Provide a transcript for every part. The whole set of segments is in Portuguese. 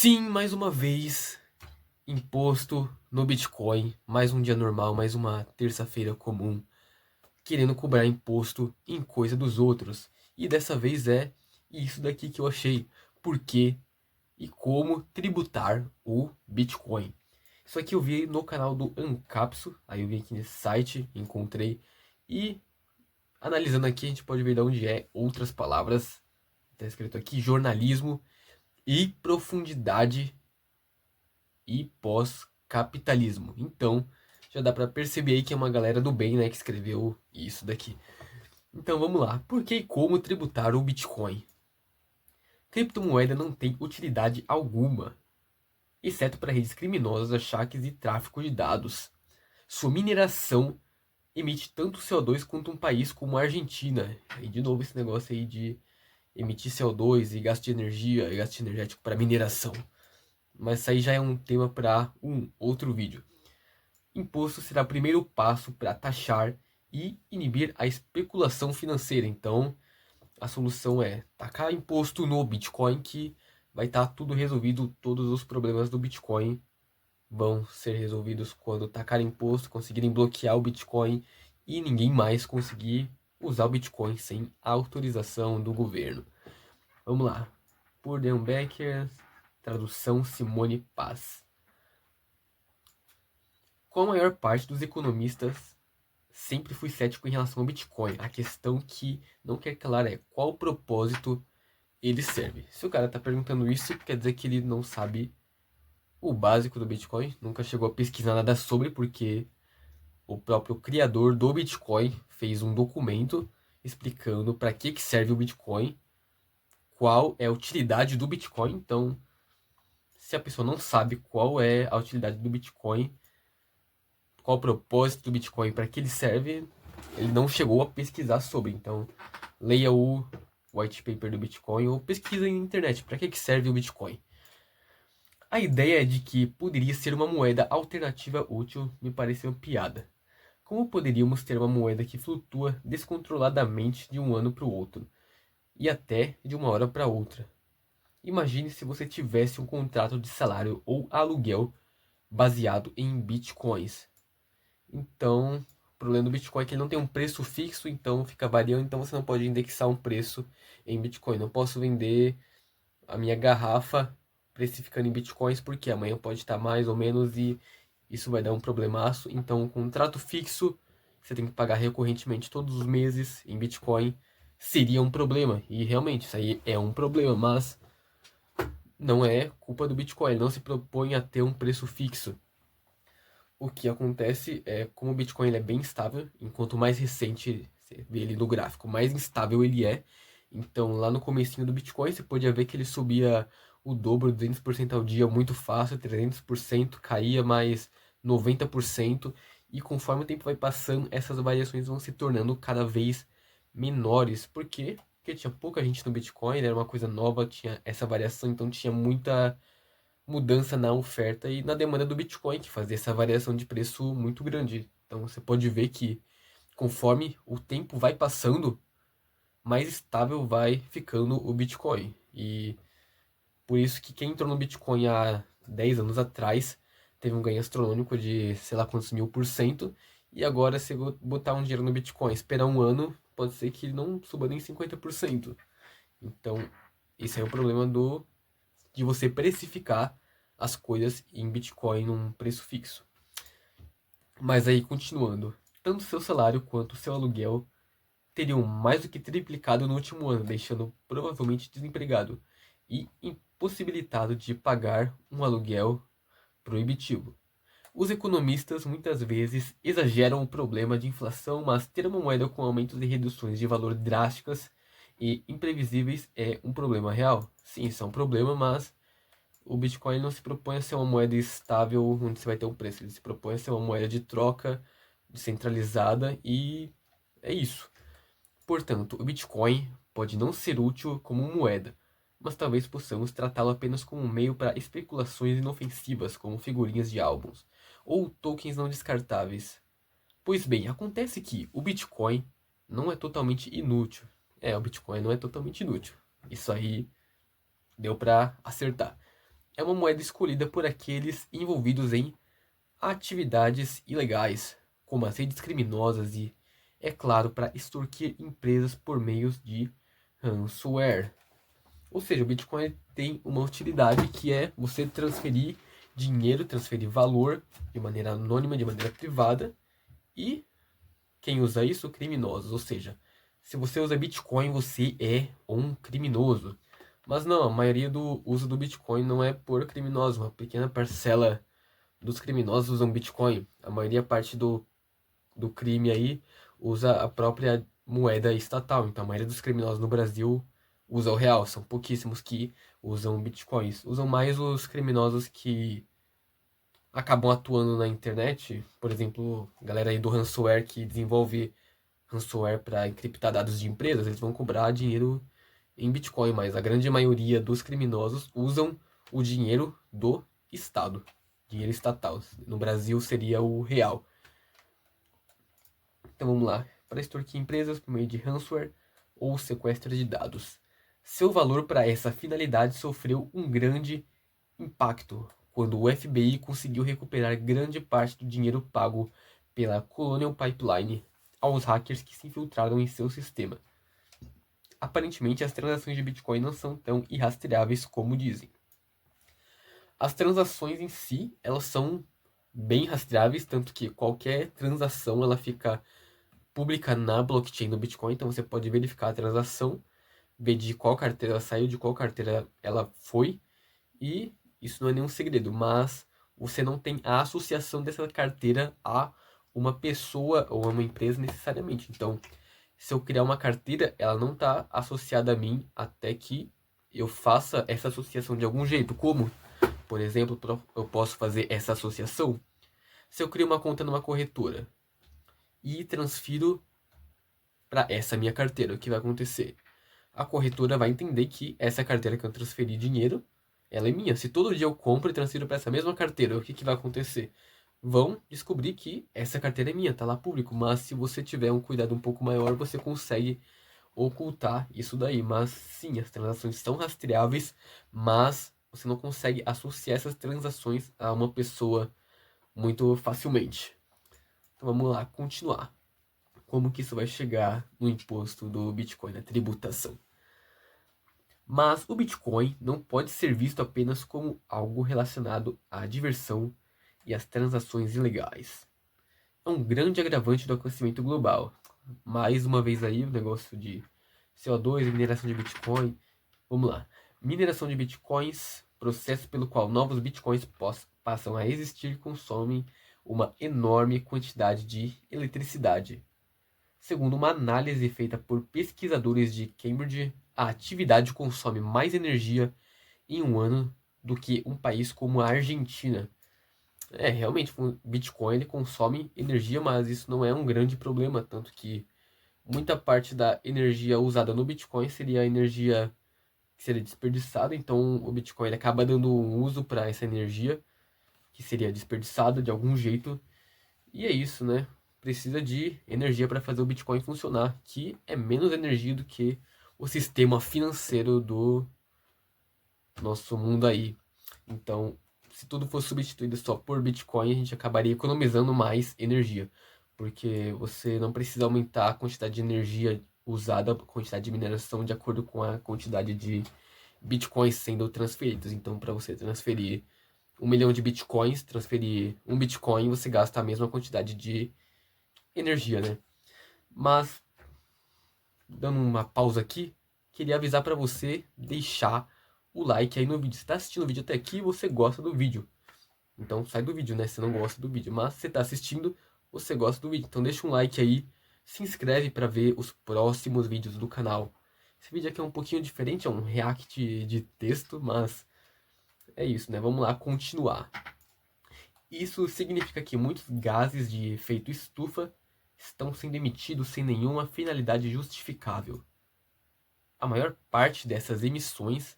Sim, mais uma vez, imposto no Bitcoin, mais um dia normal, mais uma terça-feira comum, querendo cobrar imposto em coisa dos outros. E dessa vez é isso daqui que eu achei. Por que e como tributar o Bitcoin. Isso aqui eu vi no canal do Ancapso, aí eu vim aqui nesse site, encontrei, e analisando aqui a gente pode ver de onde é outras palavras. Está escrito aqui jornalismo e profundidade e pós-capitalismo. Então, já dá para perceber aí que é uma galera do bem, né, que escreveu isso daqui. Então, vamos lá. Por que e como tributar o Bitcoin? Criptomoeda não tem utilidade alguma, exceto para redes criminosas, achaques e tráfico de dados. Sua mineração emite tanto CO2 quanto um país como a Argentina. E de novo esse negócio aí de emitir CO2 e gasto de energia, e gasto energético para mineração. Mas isso aí já é um tema para um outro vídeo. Imposto será o primeiro passo para taxar e inibir a especulação financeira. Então, a solução é tacar imposto no Bitcoin que vai estar tudo resolvido, todos os problemas do Bitcoin vão ser resolvidos quando tacar imposto, conseguirem bloquear o Bitcoin e ninguém mais conseguir usar o Bitcoin sem autorização do governo. Vamos lá. Por Dan Becker, tradução Simone Paz. Com a maior parte dos economistas, sempre fui cético em relação ao Bitcoin. A questão que não quer calar é qual propósito ele serve. Se o cara está perguntando isso, quer dizer que ele não sabe o básico do Bitcoin, nunca chegou a pesquisar nada sobre, porque o próprio criador do Bitcoin fez um documento explicando para que serve o Bitcoin, qual é a utilidade do Bitcoin. Então, se a pessoa não sabe qual é a utilidade do Bitcoin, qual o propósito do Bitcoin, para que ele serve, ele não chegou a pesquisar sobre. Então, leia o white paper do Bitcoin ou pesquisa na internet para que serve o Bitcoin. A ideia de que poderia ser uma moeda alternativa útil me parece uma piada. Como poderíamos ter uma moeda que flutua descontroladamente de um ano para o outro, e até de uma hora para outra? Imagine se você tivesse um contrato de salário ou aluguel baseado em bitcoins. Então, o problema do Bitcoin é que ele não tem um preço fixo, então fica variando, então você não pode indexar um preço em Bitcoin. Não posso vender a minha garrafa precificando em Bitcoins, porque amanhã pode estar mais ou menos e isso vai dar um problemaço. Então, um contrato fixo, que você tem que pagar recorrentemente todos os meses em Bitcoin, seria um problema. E realmente, isso aí é um problema, mas não é culpa do Bitcoin. Ele não se propõe a ter um preço fixo. O que acontece é, como o Bitcoin ele é bem estável, enquanto mais recente você vê ele no gráfico, mais instável ele é. Então, lá no comecinho do Bitcoin, você podia ver que ele subia o dobro, 200% ao dia, muito fácil, 300%, caía mais 90%, e conforme o tempo vai passando, essas variações vão se tornando cada vez menores. Por quê? Porque tinha pouca gente no Bitcoin, era uma coisa nova, tinha essa variação, então tinha muita mudança na oferta e na demanda do Bitcoin, que fazia essa variação de preço muito grande. Então você pode ver que conforme o tempo vai passando, mais estável vai ficando o Bitcoin. E por isso que quem entrou no Bitcoin há 10 anos atrás teve um ganho astronômico de sei lá quantos mil por cento. E agora, se eu botar um dinheiro no Bitcoin, esperar um ano, pode ser que ele não suba nem 50%. Então, esse é o problema de você precificar as coisas em Bitcoin num preço fixo. Mas aí, continuando, tanto seu salário quanto seu aluguel teriam mais do que triplicado no último ano, deixando provavelmente desempregado e impossibilitado de pagar um aluguel proibitivo. Os economistas muitas vezes exageram o problema de inflação, mas ter uma moeda com aumentos e reduções de valor drásticas e imprevisíveis é um problema real. Sim, isso é um problema, mas o Bitcoin não se propõe a ser uma moeda estável onde você vai ter um preço. Ele se propõe a ser uma moeda de troca descentralizada e é isso. Portanto, o Bitcoin pode não ser útil como moeda, mas talvez possamos tratá-lo apenas como um meio para especulações inofensivas, como figurinhas de álbuns ou tokens não descartáveis. Pois bem, acontece que o Bitcoin não é totalmente inútil. O Bitcoin não é totalmente inútil. Isso aí deu para acertar. é uma moeda escolhida por aqueles envolvidos em atividades ilegais, como as redes criminosas e, é claro, para extorquir empresas por meios de ransomware. Ou seja, o Bitcoin tem uma utilidade que é você transferir dinheiro, transferir valor de maneira anônima, de maneira privada, e quem usa isso? Criminosos. Ou seja, se você usa Bitcoin, você é um criminoso. Mas não, a maioria do uso do Bitcoin não é por criminosos. Uma pequena parcela dos criminosos usam Bitcoin. A maioria parte do crime aí usa a própria moeda estatal. Então a maioria dos criminosos no Brasil usa o real. São pouquíssimos que usam Bitcoins. Usam mais os criminosos que acabam atuando na internet. Por exemplo, a galera aí do ransomware que desenvolve ransomware para encriptar dados de empresas, eles vão cobrar dinheiro em Bitcoin, mas a grande maioria dos criminosos usam o dinheiro do Estado, dinheiro estatal. No Brasil seria o real. Então vamos lá. Para extorquir empresas por meio de ransomware ou sequestro de dados. Seu valor para essa finalidade sofreu um grande impacto quando o FBI conseguiu recuperar grande parte do dinheiro pago pela Colonial Pipeline aos hackers que se infiltraram em seu sistema. Aparentemente, as transações de Bitcoin não são tão irrastreáveis como dizem. As transações em si, elas são bem rastreáveis, tanto que qualquer transação ela fica pública na blockchain do Bitcoin, então você pode verificar a transação, ver de qual carteira ela saiu, de qual carteira ela foi, e isso não é nenhum segredo, mas você não tem a associação dessa carteira a uma pessoa ou a uma empresa necessariamente. Então, se eu criar uma carteira, ela não está associada a mim até que eu faça essa associação de algum jeito. Como, por exemplo, eu posso fazer essa associação? Se eu crio uma conta numa corretora e transfiro para essa minha carteira, o que vai acontecer? A corretora vai entender que essa carteira que eu transferi dinheiro, ela é minha. Se todo dia eu compro e transfiro para essa mesma carteira, o que vai acontecer? Vão descobrir que essa carteira é minha, tá lá público. Mas se você tiver um cuidado um pouco maior, você consegue ocultar isso daí. Mas sim, as transações são rastreáveis, mas você não consegue associar essas transações a uma pessoa muito facilmente. Então vamos lá, continuar. Como que isso vai chegar no imposto do Bitcoin, na tributação? Mas o Bitcoin não pode ser visto apenas como algo relacionado à diversão e às transações ilegais. É um grande agravante do aquecimento global. Mais uma vez aí o negócio de CO2 e mineração de Bitcoin. Vamos lá. Mineração de Bitcoins, processo pelo qual novos Bitcoins passam a existir e consomem uma enorme quantidade de eletricidade. Segundo uma análise feita por pesquisadores de Cambridge, a atividade consome mais energia em um ano do que um país como a Argentina. Realmente, o Bitcoin ele consome energia, mas isso não é um grande problema, tanto que muita parte da energia usada no Bitcoin seria energia que seria desperdiçada, então o Bitcoin ele acaba dando um uso para essa energia que seria desperdiçada de algum jeito. E é isso, né? Precisa de energia para fazer o Bitcoin funcionar, que é menos energia do que o sistema financeiro do nosso mundo aí. Então, se tudo fosse substituído só por Bitcoin, a gente acabaria economizando mais energia, porque você não precisa aumentar a quantidade de energia usada, a quantidade de mineração de acordo com a quantidade de Bitcoins sendo transferidos. Então, para você transferir 1 milhão de Bitcoins, transferir um Bitcoin, você gasta a mesma quantidade de energia, né? Mas, dando uma pausa aqui, queria avisar para você deixar o like aí no vídeo. Se tá assistindo o vídeo até aqui, você gosta do vídeo. Então sai do vídeo, né? Se não gosta do vídeo. Mas se você tá assistindo, você gosta do vídeo. Então deixa um like aí, se inscreve para ver os próximos vídeos do canal. Esse vídeo aqui é um pouquinho diferente, é um react de texto, mas é isso, né? Vamos lá continuar. Isso significa que muitos gases de efeito estufa estão sendo emitidos sem nenhuma finalidade justificável. A maior parte dessas emissões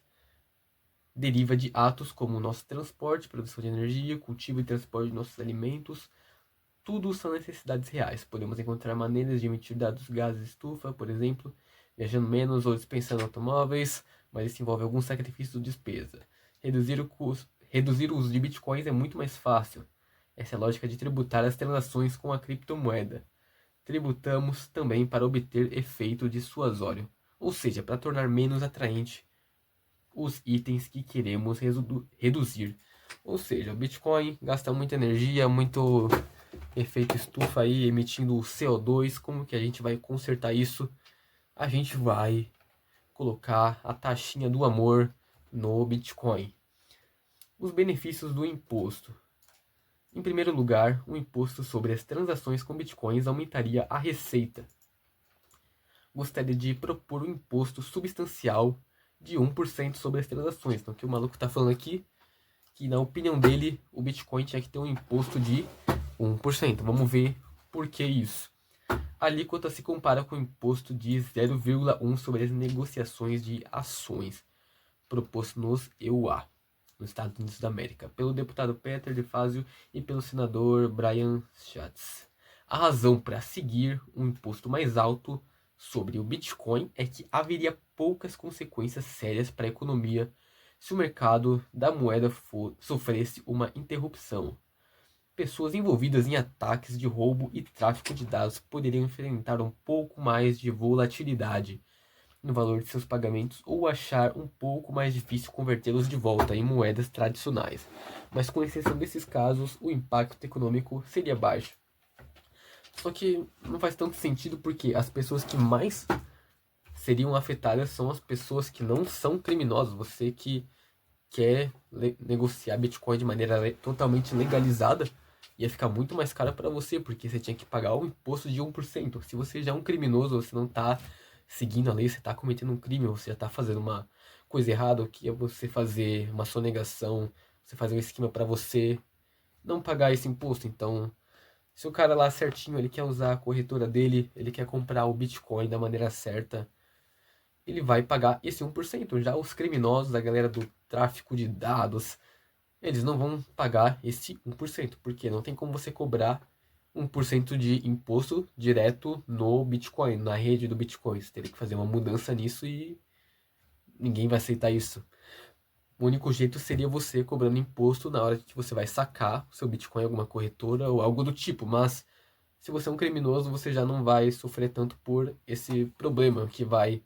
deriva de atos como o nosso transporte, produção de energia, cultivo e transporte de nossos alimentos. Tudo são necessidades reais. Podemos encontrar maneiras de emitir dados gases de estufa, por exemplo, viajando menos ou dispensando automóveis, mas isso envolve algum sacrifício ou despesa. reduzir o uso de bitcoins é muito mais fácil. Essa é a lógica de tributar as transações com a criptomoeda. Tributamos também para obter efeito dissuasório, ou seja, para tornar menos atraente os itens que queremos reduzir. Ou seja, o Bitcoin gasta muita energia, muito efeito estufa aí, emitindo CO2. Como que a gente vai consertar isso? A gente vai colocar a taxinha do amor no Bitcoin. Os benefícios do imposto. Em primeiro lugar, o imposto sobre as transações com bitcoins aumentaria a receita. Gostaria de propor um imposto substancial de 1% sobre as transações. Então, o que o maluco está falando aqui, que na opinião dele, o Bitcoin tinha que ter um imposto de 1%. Vamos ver por que isso. A alíquota se compara com o imposto de 0,1% sobre as negociações de ações, proposto nos EUA, nos Estados Unidos da América, pelo deputado Peter de Fazio e pelo senador Brian Schatz. A razão para seguir um imposto mais alto sobre o Bitcoin é que haveria poucas consequências sérias para a economia se o mercado da moeda sofresse uma interrupção. Pessoas envolvidas em ataques de roubo e tráfico de dados poderiam enfrentar um pouco mais de volatilidade no valor de seus pagamentos ou achar um pouco mais difícil convertê-los de volta em moedas tradicionais. Mas com exceção desses casos, o impacto econômico seria baixo. Só que não faz tanto sentido porque as pessoas que mais seriam afetadas são as pessoas que não são criminosas. Você que quer negociar Bitcoin de maneira totalmente legalizada, ia ficar muito mais caro para você, porque você tinha que pagar o imposto de 1%. Se você já é um criminoso, você não está seguindo a lei, você está cometendo um crime, você já está fazendo uma coisa errada, o que é você fazer uma sonegação, você fazer um esquema para você não pagar esse imposto. Então, se o cara lá certinho, ele quer usar a corretora dele, ele quer comprar o Bitcoin da maneira certa, ele vai pagar esse 1%. Já os criminosos, a galera do tráfico de dados, eles não vão pagar esse 1%, porque não tem como você cobrar 1% de imposto direto no Bitcoin, na rede do Bitcoin. Você teria que fazer uma mudança nisso e ninguém vai aceitar isso. O único jeito seria você cobrando imposto na hora que você vai sacar o seu Bitcoin em alguma corretora ou algo do tipo, mas se você é um criminoso, você já não vai sofrer tanto por esse problema, que vai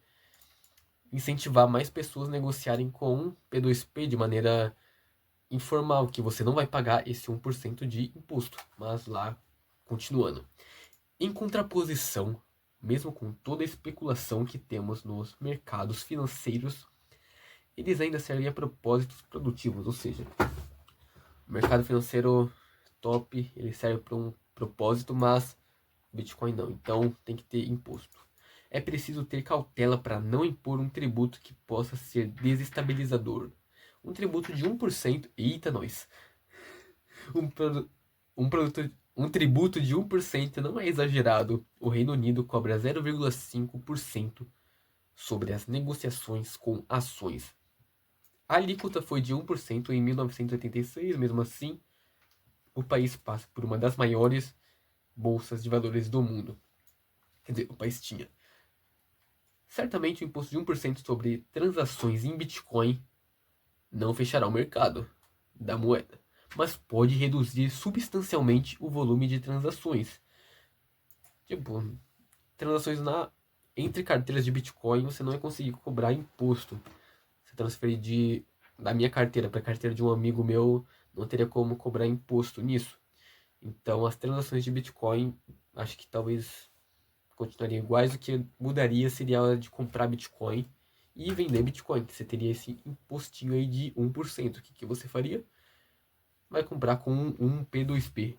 incentivar mais pessoas a negociarem com P2P de maneira informal, que você não vai pagar esse 1% de imposto. Mas lá, continuando. Em contraposição, mesmo com toda a especulação que temos nos mercados financeiros, eles ainda servem a propósitos produtivos, ou seja, o mercado financeiro top, ele serve para um propósito, mas Bitcoin não, então tem que ter imposto. É preciso ter cautela para não impor um tributo que possa ser desestabilizador. Um tributo de 1%, eita nós, um, um tributo de 1% não é exagerado. O Reino Unido cobra 0,5% sobre as negociações com ações. A alíquota foi de 1% em 1986, mesmo assim, o país passa por uma das maiores bolsas de valores do mundo. Quer dizer, o país tinha. Certamente o imposto de 1% sobre transações em Bitcoin não fechará o mercado da moeda, mas pode reduzir substancialmente o volume de transações. Tipo, transações entre carteiras de Bitcoin você não vai conseguir cobrar imposto. Se transferir da minha carteira para a carteira de um amigo meu, não teria como cobrar imposto nisso. Então as transações de Bitcoin, acho que talvez continuariam iguais. O que mudaria seria a hora de comprar Bitcoin e vender Bitcoin, que você teria esse impostinho aí de 1%. O que você faria? Vai comprar com um P2P.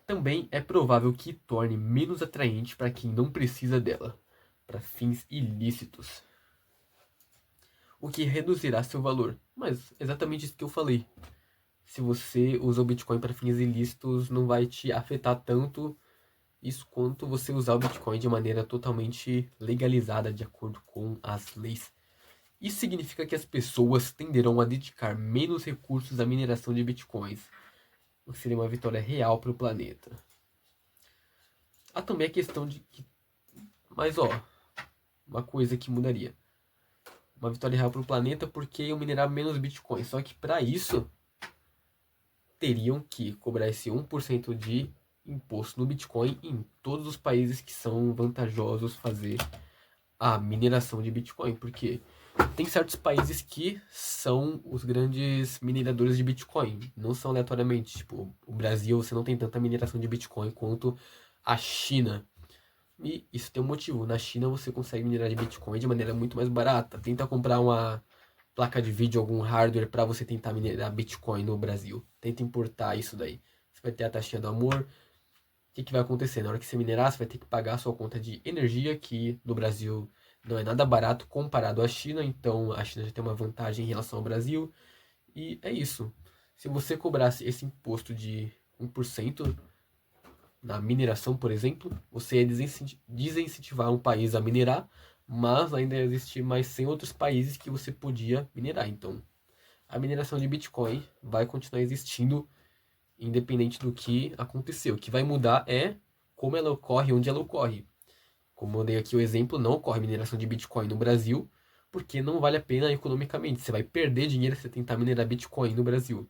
Também é provável que torne menos atraente para quem não precisa dela, para fins ilícitos, o que reduzirá seu valor. Mas exatamente isso que eu falei. Se você usa o Bitcoin para fins ilícitos, não vai te afetar tanto isso quanto você usar o Bitcoin de maneira totalmente legalizada, de acordo com as leis. Isso significa que as pessoas tenderão a dedicar menos recursos à mineração de Bitcoins, o que seria uma vitória real para o planeta. Há também a questão de que... Mas ó, uma coisa que mudaria. uma vitória real para o planeta porque iam minerar menos Bitcoin. Só que para isso, teriam que cobrar esse 1% de imposto no Bitcoin em todos os países que são vantajosos fazer a mineração de Bitcoin. Porque tem certos países que são os grandes mineradores de Bitcoin. Não são aleatoriamente. Tipo, o Brasil, você não tem tanta mineração de Bitcoin quanto a China. E isso tem um motivo. Na China você consegue minerar de Bitcoin de maneira muito mais barata. Tenta comprar uma placa de vídeo, algum hardware para você tentar minerar Bitcoin no Brasil. Tenta importar isso daí. Você vai ter a taxinha do amor. O que vai acontecer? Na hora que você minerar, você vai ter que pagar a sua conta de energia, que no Brasil não é nada barato comparado à China. Então a China já tem uma vantagem em relação ao Brasil. E é isso. Se você cobrasse esse imposto de 1%, na mineração, por exemplo, você ia desincentivar um país a minerar, mas ainda existir mais 100 outros países que você podia minerar. Então, a mineração de Bitcoin vai continuar existindo, independente do que aconteceu. O que vai mudar é como ela ocorre, onde ela ocorre. Como eu dei aqui o exemplo, não ocorre mineração de Bitcoin no Brasil, porque não vale a pena economicamente. Você vai perder dinheiro se você tentar minerar Bitcoin no Brasil.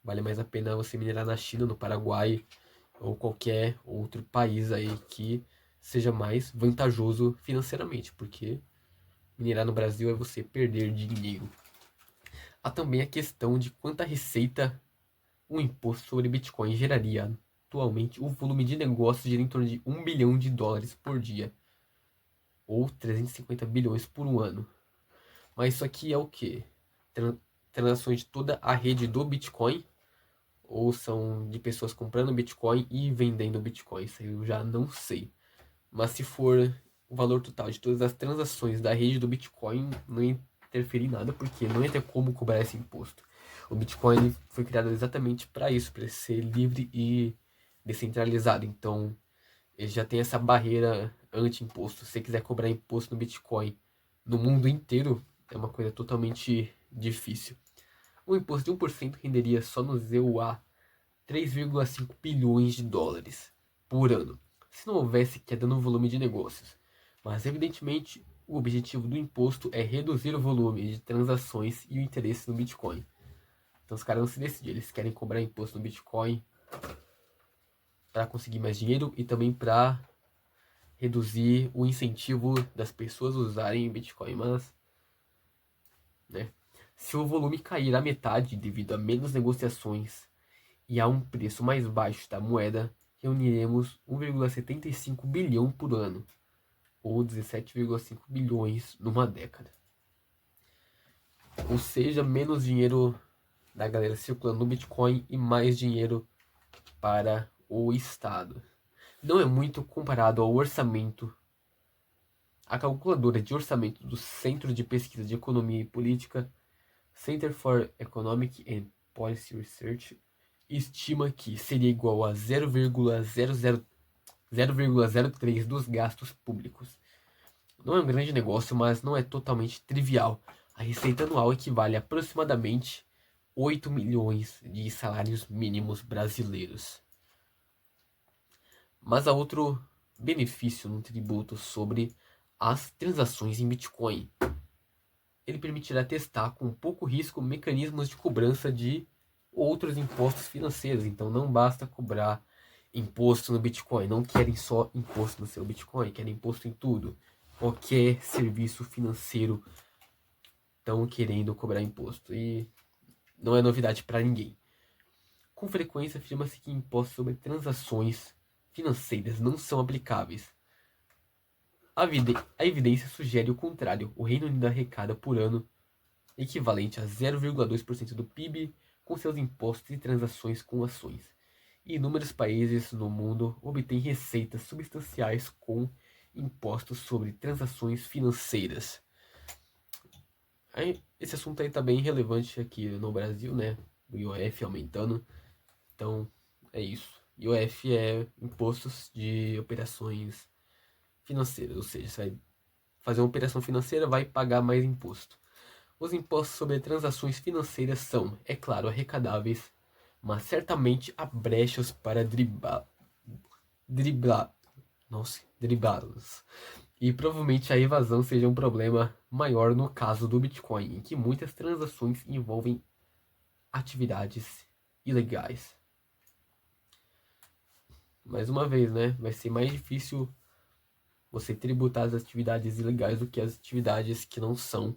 Vale mais a pena você minerar na China, no Paraguai, ou qualquer outro país aí que seja mais vantajoso financeiramente, porque minerar no Brasil é você perder dinheiro. Há também a questão de quanta receita um imposto sobre Bitcoin geraria. Atualmente, o volume de negócios gira em torno de US$ 1 bilhão por dia, ou 350 bilhões por um ano. Mas isso aqui é o que? Transações de toda a rede do Bitcoin, ou são de pessoas comprando Bitcoin e vendendo Bitcoin? Isso aí eu já não sei. Mas se for o valor total de todas as transações da rede do Bitcoin, não ia interferir em nada, porque não ia ter como cobrar esse imposto. O Bitcoin foi criado exatamente para isso, para ser livre e descentralizado. Então, ele já tem essa barreira anti-imposto. Se você quiser cobrar imposto no Bitcoin no mundo inteiro, é uma coisa totalmente difícil. O imposto de 1% renderia só no ZEUA 3,5 bilhões de dólares por ano, se não houvesse queda no volume de negócios. Mas, evidentemente, o objetivo do imposto é reduzir o volume de transações e o interesse no Bitcoin. Então, os caras não se decidem, eles querem cobrar imposto no Bitcoin para conseguir mais dinheiro e também para reduzir o incentivo das pessoas usarem Bitcoin. Mas, né, se o volume cair à metade devido a menos negociações e a um preço mais baixo da moeda, reuniremos 1,75 bilhão por ano, ou 17,5 bilhões numa década. Ou seja, menos dinheiro da galera circulando no Bitcoin e mais dinheiro para o Estado. Não é muito comparado ao orçamento. A calculadora de orçamento do Centro de Pesquisa de Economia e Política, Center for Economic and Policy Research, estima que seria igual a 0,03 dos gastos públicos. Não é um grande negócio, mas não é totalmente trivial. A receita anual equivale a aproximadamente 8 milhões de salários mínimos brasileiros. Mas há outro benefício no tributo sobre as transações em Bitcoin. Ele permitirá testar com pouco risco mecanismos de cobrança de outros impostos financeiros. Então não basta cobrar imposto no Bitcoin. Não querem só imposto no seu Bitcoin, querem imposto em tudo. Qualquer serviço financeiro estão querendo cobrar imposto. E não é novidade para ninguém. Com frequência afirma-se que impostos sobre transações financeiras não são aplicáveis. A evidência sugere o contrário. O Reino Unido arrecada por ano equivalente a 0,2% do PIB com seus impostos e transações com ações. E inúmeros países no mundo obtêm receitas substanciais com impostos sobre transações financeiras. Esse assunto aí está bem relevante aqui no Brasil, né? O IOF aumentando. Então, é isso. IOF é impostos de operações financeiras, ou seja, você vai fazer uma operação financeira, vai pagar mais imposto. Os impostos sobre transações financeiras são, é claro, arrecadáveis, mas certamente há brechas para driblá-los. E provavelmente a evasão seja um problema maior no caso do Bitcoin, em que muitas transações envolvem atividades ilegais. Mais uma vez, né? Vai ser mais difícil você tributar as atividades ilegais do que as atividades que não são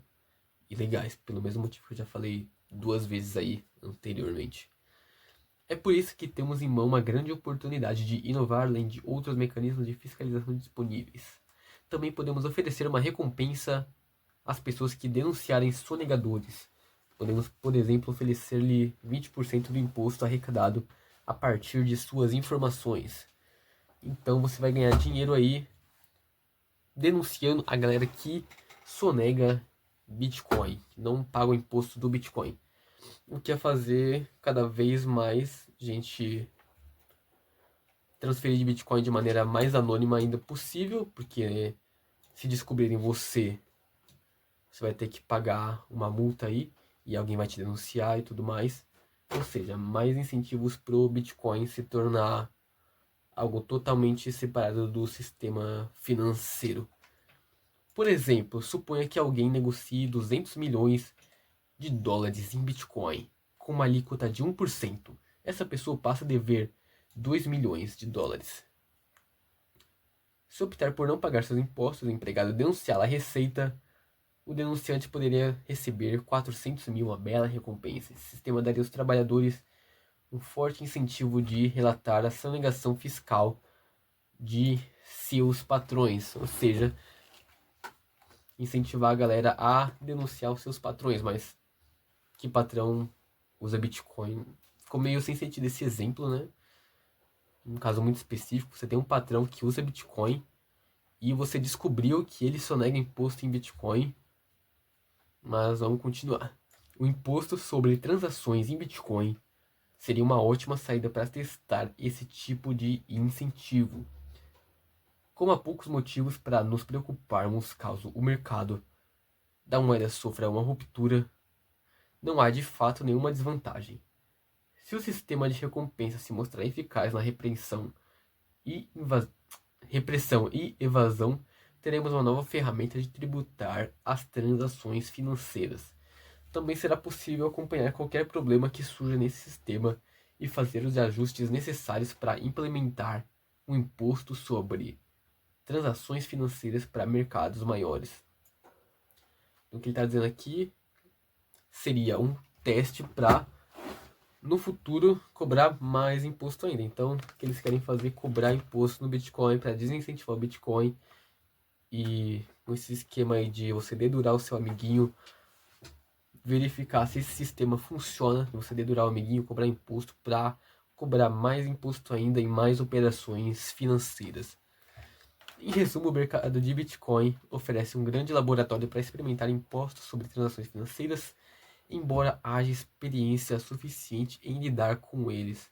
ilegais, pelo mesmo motivo que eu já falei 2 vezes aí anteriormente. É por isso que temos em mão uma grande oportunidade de inovar além de outros mecanismos de fiscalização disponíveis. Também podemos oferecer uma recompensa às pessoas que denunciarem sonegadores. Podemos, por exemplo, oferecer-lhe 20% do imposto arrecadado a partir de suas informações. Então você vai ganhar dinheiro aí denunciando a galera que sonega Bitcoin, que não paga o imposto do Bitcoin. O que é fazer cada vez mais gente transferir de Bitcoin de maneira mais anônima ainda possível, porque se descobrirem você vai ter que pagar uma multa aí e alguém vai te denunciar e tudo mais. Ou seja, mais incentivos pro Bitcoin se tornar algo totalmente separado do sistema financeiro. Por exemplo, suponha que alguém negocie 200 milhões de dólares em Bitcoin com uma alíquota de 1%. Essa pessoa passa a dever 2 milhões de dólares. Se optar por não pagar seus impostos, o empregado denunciá-la à Receita, o denunciante poderia receber 400 mil, uma bela recompensa. Esse sistema daria aos trabalhadores um forte incentivo de relatar a sonegação fiscal de seus patrões, ou seja, incentivar a galera a denunciar os seus patrões. Mas que patrão usa Bitcoin? Ficou meio sem sentido esse exemplo, né? Um caso muito específico, você tem um patrão que usa Bitcoin e você descobriu que ele sonega imposto em Bitcoin. Mas vamos continuar. O imposto sobre transações em Bitcoin seria uma ótima saída para testar esse tipo de incentivo. Como há poucos motivos para nos preocuparmos caso o mercado da moeda sofra uma ruptura, não há de fato nenhuma desvantagem. Se o sistema de recompensa se mostrar eficaz na repressão e evasão, teremos uma nova ferramenta de tributar as transações financeiras. Também será possível acompanhar qualquer problema que surja nesse sistema e fazer os ajustes necessários para implementar um imposto sobre transações financeiras para mercados maiores. O que ele está dizendo aqui seria um teste para, no futuro, cobrar mais imposto ainda. Então, o que eles querem fazer é cobrar imposto no Bitcoin para desincentivar o Bitcoin. E com esse esquema aí de você dedurar o seu amiguinho, verificar se esse sistema funciona, você dedurar o amiguinho, cobrar imposto para cobrar mais imposto ainda em mais operações financeiras. Em resumo, o mercado de Bitcoin oferece um grande laboratório para experimentar impostos sobre transações financeiras, embora haja experiência suficiente em lidar com eles.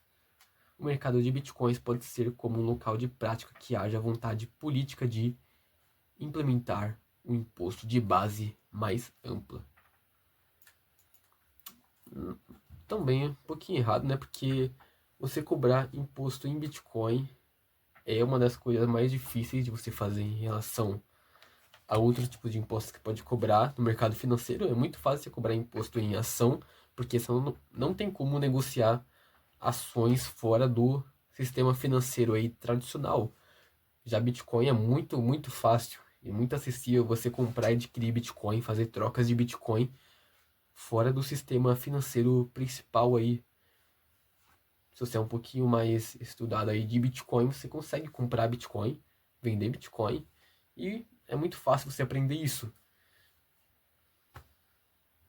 O mercado de Bitcoins pode ser como um local de prática que haja vontade política de implementar um imposto de base mais ampla. Também é um pouquinho errado, né? Porque você cobrar imposto em Bitcoin é uma das coisas mais difíceis de você fazer em relação a outros tipos de impostos que pode cobrar no mercado financeiro. É muito fácil você cobrar imposto em ação, porque senão não tem como negociar ações fora do sistema financeiro aí tradicional. Já Bitcoin é muito, muito fácil e muito acessível você comprar e adquirir Bitcoin, fazer trocas de Bitcoin fora do sistema financeiro principal aí. Se você é um pouquinho mais estudado aí de Bitcoin, você consegue comprar Bitcoin, vender Bitcoin, e é muito fácil você aprender isso.